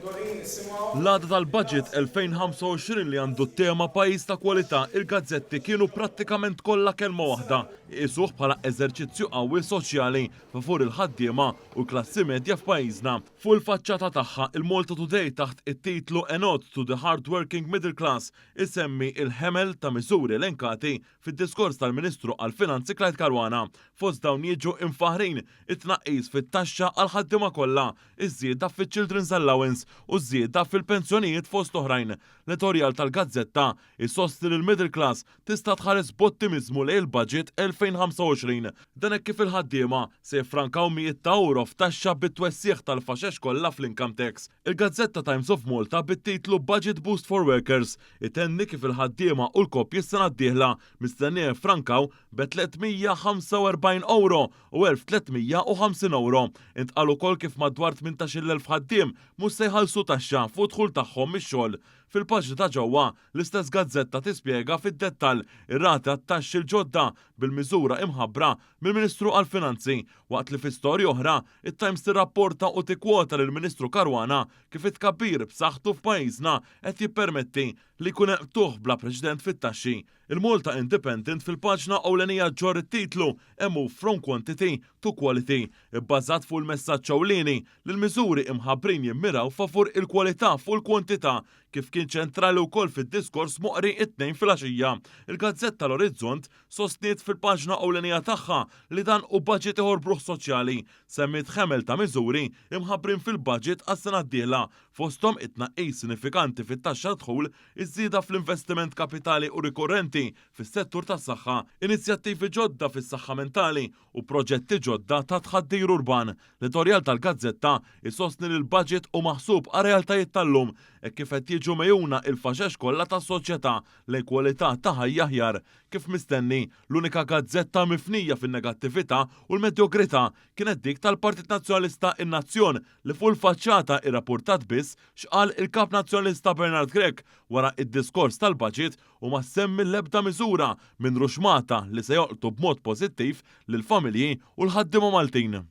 L-għada tal-budget 2025 li għandu tema pajjiż ta' kwalità, il-gazzetti kienu prattikament kollha kelma waħda, isuh bħala eżerċizzju qawwi soċjali favur il-ħaddiema u klassi medja f'pajjiżna. Fuq il-faċċata tagħha il-Malta Today taħt it-titlu A Nod to the Hard-Working Middle Class isemmi il-ħemel ta' miżuri elenkati fid-diskors tal-Ministru għall-Finanzi Clyde Caruana. Fost dawn jiġu imfaħrin it-tnaqqis fit-taxxa għal ħaddiema kollha, iż-żieda fiċ-Children's Allowance u żieda fil-pensjonijiet fost oħrajn. L-editorjal tal-Gazzetta issostni li l-middle class tista' tħares b'ottimizmu lejn il-budget 2025. Dan hekk kif il-ħaddiema se jiffrankaw mijiet ta' euro f'taxxa bit-twessieħ tal-faxex kollha fl-income tax. Il-Gazzetta Times of Malta bit-titlu Budget Boost for Workers itenni kif il-ħaddiema u l-koppji s-sena d-dieħla mistenni jiffrankaw b'345 euro u 1350 euro. Intqal ukoll kif madwar 18,000 ħaddiem mhux se jħallsu taxxa fuq dħul tagħhom mix-xogħol. Fil-paġna ta' ġewwa, l-istess Gazzetta tispjega fid-dettall ir-rati għat-taxxi l-ġodda bil-miżura imħabbra mill-Ministru għall-Finanzi, waqt li fi storja oħra, it-Times tirrapporta u tikkwota lill-Ministru Caruana kif it-tkabbir b'saħħtu f'pajjiżna qed jippermetti li jkun hemm tuħ bla preċedent fit-taxxi. Il-Malta Independent fil-paġna ewlenija ġor it-titlu A Move from Quantity to Quality, ibbażat fuq il-messaġġ ewlieni li l-miżuri imħabbrin jimmiraw favur il-kwalità fuq il-kwantità kif kien ċentrali wkoll fid-diskors moqri it-tnejn fil-għaxija. Il-Gazzetta l-Orizzont sostniet fil-paġna ewlenija tagħha li dan u budget ieħor bruħ soċjali semmit ħemel ta' miżuri imħabbrin fil-budget għas-sena d-dieħla fosthom it-tnaqqis sinifikanti fit-taxxa dħul, iż-żieda fl-investiment kapitali u rikorrenti fis-settur tas-saħħa, inizjattivi ġodda fis-saħħa mentali u proġetti ġodda ta' tħaddir urban. L-editorjal tal-Gazzetta isostni li l-budget u maħsub għal realtajiet tal-lum kif qed jiġu mejjuna il-faxex kollha tas-soċjetà lejn kwalità ta' ħajja aħjar. Kif mistenni, l-unika gazzetta mifnija fin-negattività u l-medjokrità kienet dik tal-Partit Nazzjonalista In-Nazzjon li fuq il-faċċata irrappurtat biss x'qal il-Kap Nazzjonalista Bernard Grech wara id-diskors tal-baġit u ma semmi l-ebda miżura minn ruxmata li se joqtu b'mod pożittiv lill-familji u l-ħaddiema Maltin.